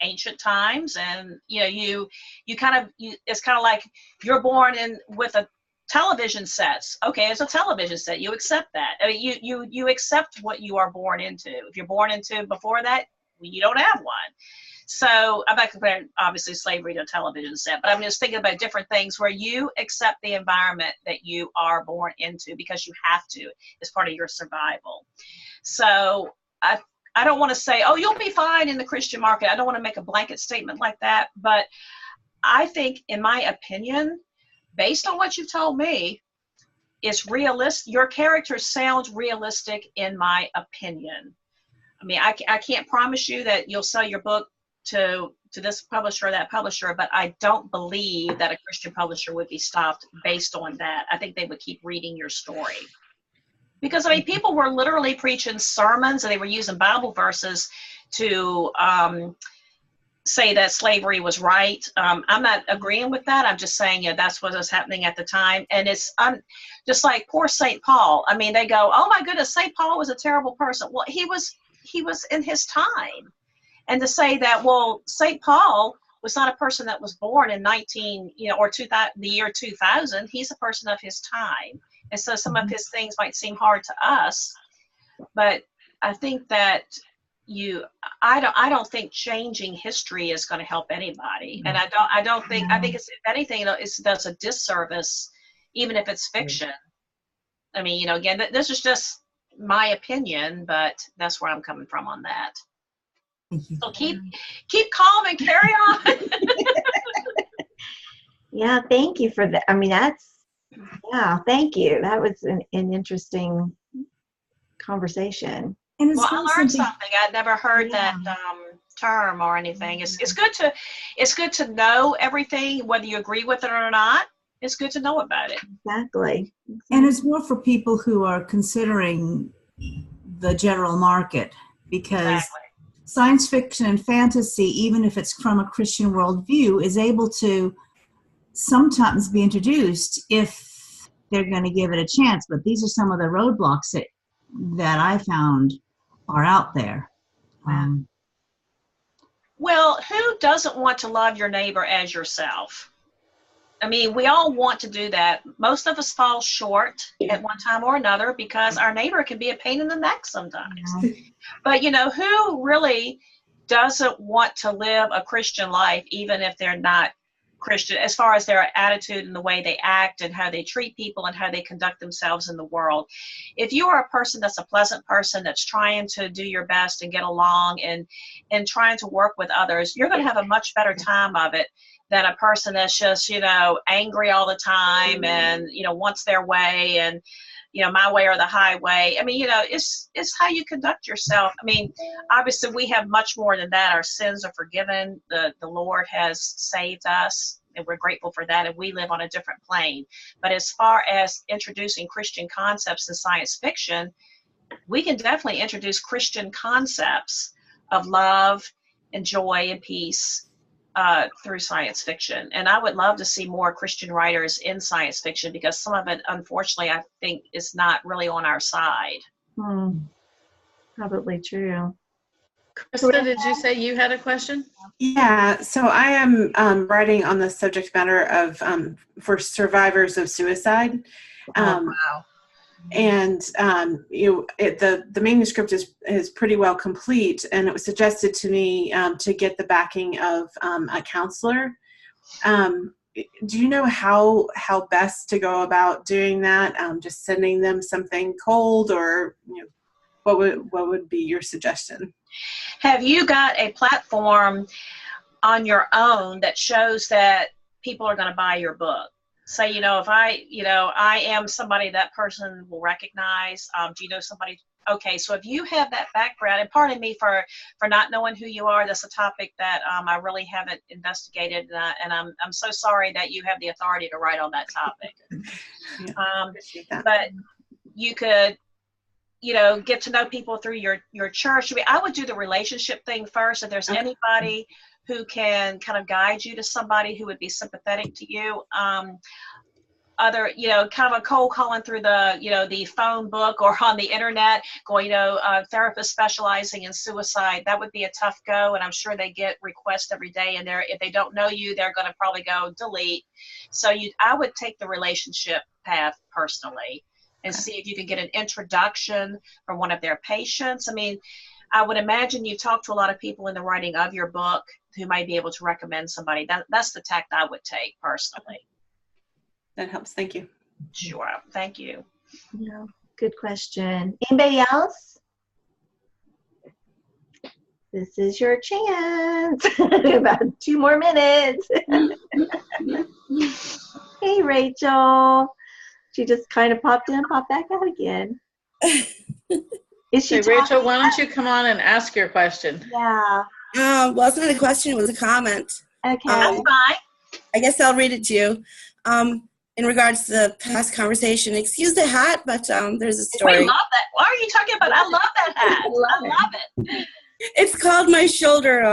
Speaker 2: ancient times, and it's kind of like you're born in with a television sets. Okay, it's a television set. You accept that. I mean, you accept what you are born into. If you're born into before that, you don't have one. So I'm not comparing, obviously, slavery to a television set, but I'm just thinking about different things where you accept the environment that you are born into because you have to. It's part of your survival. So I don't want to say, oh, you'll be fine in the Christian market. I don't want to make a blanket statement like that. But I think, in my opinion, based on what you've told me, it's realistic. Your character sounds realistic, in my opinion. I mean, I can't promise you that you'll sell your book to this publisher or that publisher, but I don't believe that a Christian publisher would be stopped based on that. I think they would keep reading your story. Because, I mean, people were literally preaching sermons, and they were using Bible verses to say that slavery was right. I'm not agreeing with that. I'm just saying, that's what was happening at the time. And it's just like poor St. Paul. I mean, they go, oh my goodness, St. Paul was a terrible person. Well, he was in his time. And to say that, well, St. Paul was not a person that was born in the year 2000. He's a person of his time. And so some of his things might seem hard to us, but I think that I don't think changing history is going to help anybody. And I think it's, if anything, it does a disservice, even if it's fiction. I mean, again, this is just my opinion, but that's where I'm coming from on that. So keep calm and carry on.
Speaker 1: Yeah, thank you for that. I mean, thank you. That was an interesting conversation.
Speaker 5: And
Speaker 2: well, I learned something. I'd never heard that term or anything. It's good to know everything, whether you agree with it or not. it's good to know about it.
Speaker 1: Exactly.
Speaker 5: And it's more for people who are considering the general market, because
Speaker 2: Exactly.
Speaker 5: science fiction and fantasy, even if it's from a Christian worldview, is able to sometimes be introduced if they're going to give it a chance. But these are some of the roadblocks that I found are out there.
Speaker 2: Well, who doesn't want to love your neighbor as yourself? I mean, we all want to do that. Most of us fall short at one time or another because our neighbor can be a pain in the neck sometimes. But, who really doesn't want to live a Christian life, even if they're not Christian, as far as their attitude and the way they act and how they treat people and how they conduct themselves in the world? If you are a person that's a pleasant person, that's trying to do your best and get along and trying to work with others, you're going to have a much better time of it than a person that's just, angry all the time and, wants their way and, my way or the highway. I mean, it's how you conduct yourself. I mean, obviously we have much more than that. Our sins are forgiven. The Lord has saved us, and we're grateful for that, and we live on a different plane. But as far as introducing Christian concepts in science fiction, we can definitely introduce Christian concepts of love and joy and peace through science fiction. And I would love to see more Christian writers in science fiction, because some of it, unfortunately, I think is not really on our side.
Speaker 1: Probably true.
Speaker 4: Krista, did you say you had a question?
Speaker 6: Yeah, so I am writing on the subject matter of for survivors of suicide.
Speaker 4: Wow.
Speaker 6: And the manuscript is pretty well complete, and it was suggested to me to get the backing of a counselor. Do you know how best to go about doing that? Just sending them something cold, or what would be your suggestion?
Speaker 2: Have you got a platform on your own that shows that people are going to buy your book? Say, if I am somebody that person will recognize. Do you know somebody? Okay, so if you have that background, and pardon me for not knowing who you are, that's a topic that I really haven't investigated, and I'm so sorry that you have the authority to write on that topic.
Speaker 6: Appreciate that.
Speaker 2: But you could, get to know people through your church. I mean, I would do the relationship thing first. If there's anybody who can kind of guide you to somebody who would be sympathetic to you. Other, kind of a cold calling through the phone book or on the internet, going, a therapist specializing in suicide, that would be a tough go. And I'm sure they get requests every day, and if they don't know you, they're going to probably go delete. So I would take the relationship path personally and see if you can get an introduction from one of their patients. I mean, I would imagine you talk to a lot of people in the writing of your book who might be able to recommend somebody. That's the tact I would take personally.
Speaker 6: That helps. Thank you.
Speaker 2: Sure. Thank you.
Speaker 1: Yeah, good question. Anybody else? This is your chance. About 2 more minutes. Hey, Rachel. She just kind of popped in and popped back out again. Is she
Speaker 4: Hey, Rachel, why don't you come on and ask your question?
Speaker 1: Yeah.
Speaker 7: Well, it's not a question, it was a comment.
Speaker 1: Okay.
Speaker 2: That's fine.
Speaker 7: I guess I'll read it to you. In regards to the past conversation, excuse the hat, but there's a story.
Speaker 2: We love that. Why are you talking about? I love that hat. I love it.
Speaker 7: It's called my shoulder,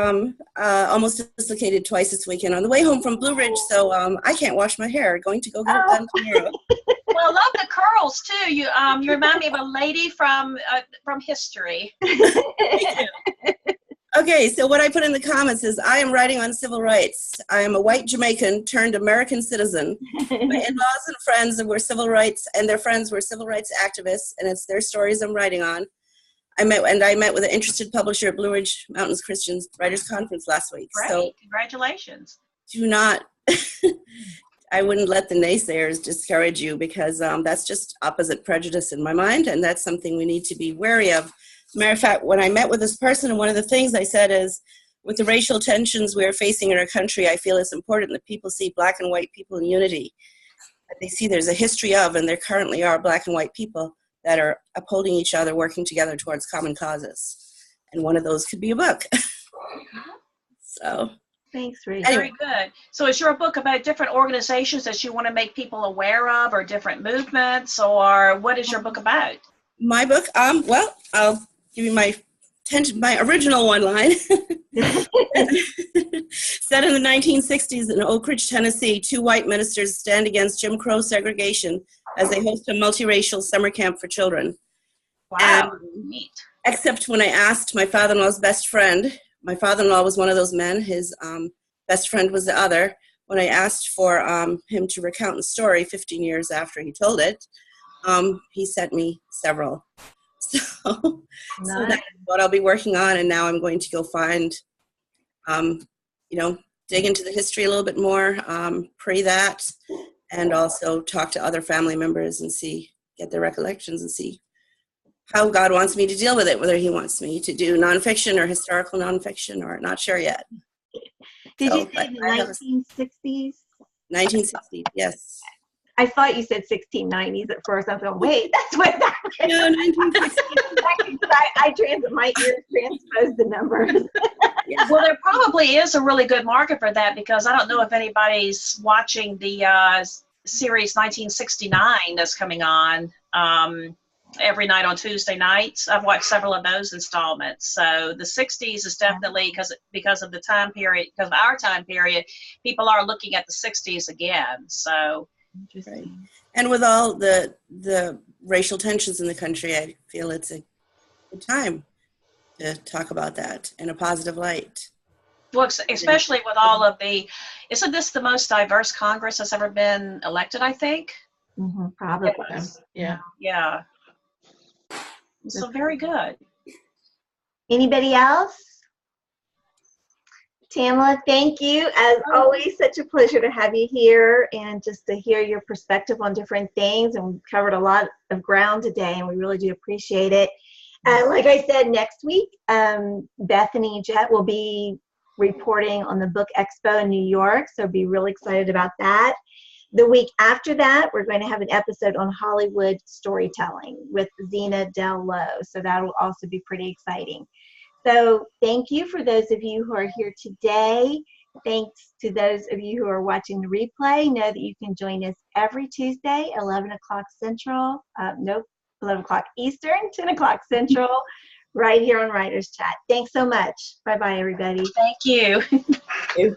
Speaker 7: almost dislocated twice this weekend on the way home from Blue Ridge, so I can't wash my hair. Going to go get it done tomorrow.
Speaker 2: Well, I love the curls too. You remind me of a lady from history.
Speaker 7: Okay, so what I put in the comments is, I am writing on civil rights. I am a white Jamaican turned American citizen. My in-laws and friends were civil rights, and their friends were civil rights activists, and it's their stories I'm writing on. I met with an interested publisher at Blue Ridge Mountains Christian Writers Conference last week.
Speaker 2: Great,
Speaker 7: so
Speaker 2: congratulations.
Speaker 7: do not, I wouldn't let the naysayers discourage you, because that's just opposite prejudice in my mind, and that's something we need to be wary of. Matter of fact, when I met with this person, one of the things I said is, with the racial tensions we are facing in our country, I feel it's important that people see black and white people in unity. That they see there's a history of, and there currently are, black and white people that are upholding each other, working together towards common causes. And one of those could be a book. So.
Speaker 1: Thanks, Rachel.
Speaker 2: Very good. So is your book about different organizations that you want to make people aware of, or different movements, or what is your book about?
Speaker 7: My book, well, I'll give you my original one line. Set in the 1960s in Oak Ridge, Tennessee, 2 white ministers stand against Jim Crow segregation as they host a multiracial summer camp for children.
Speaker 2: Wow,
Speaker 7: And,
Speaker 2: neat.
Speaker 7: except when I asked my father-in-law's best friend, my father-in-law was one of those men, his best friend was the other. When I asked for him to recount the story 15 years after he told it, he sent me several. So that's what I'll be working on, and now I'm going to go find, dig into the history a little bit more, pray that, and also talk to other family members and get their recollections and see how God wants me to deal with it, whether he wants me to do nonfiction or historical nonfiction, or not sure yet.
Speaker 1: Did you say the 1960s?
Speaker 7: 1960s, yes.
Speaker 1: I thought you said 1690s at first. I was going, wait, that's what that was.
Speaker 7: No, 1960s.
Speaker 1: My ears transposed the numbers.
Speaker 2: Well, there probably is a really good market for that, because I don't know if anybody's watching the series 1969 that's coming on every night on Tuesday nights. I've watched several of those installments. So the 60s is definitely, because of the time period, because of our time period, people are looking at the 60s again. So.
Speaker 7: Right. And with all the racial tensions in the country, I feel it's a good time to talk about that in a positive light.
Speaker 2: Well, especially with all of isn't this the most diverse Congress that's ever been elected, I think?
Speaker 1: Mm-hmm, probably.
Speaker 4: Yeah.
Speaker 2: Yeah. So very good.
Speaker 1: Anybody else? Tamela, thank you. As always, such a pleasure to have you here and just to hear your perspective on different things. And we've covered a lot of ground today, and we really do appreciate it. Like I said, next week, Bethany Jett will be reporting on the Book Expo in New York, so be really excited about that. The week after that, we're going to have an episode on Hollywood storytelling with Zena Del Lowe, so that will also be pretty exciting. So thank you for those of you who are here today. Thanks to those of you who are watching the replay. Know that you can join us every Tuesday, 11 o'clock Central. 11 o'clock Eastern, 10 o'clock Central, right here on Writers Chat. Thanks so much. Bye-bye, everybody.
Speaker 2: Thank you.
Speaker 7: Thank you.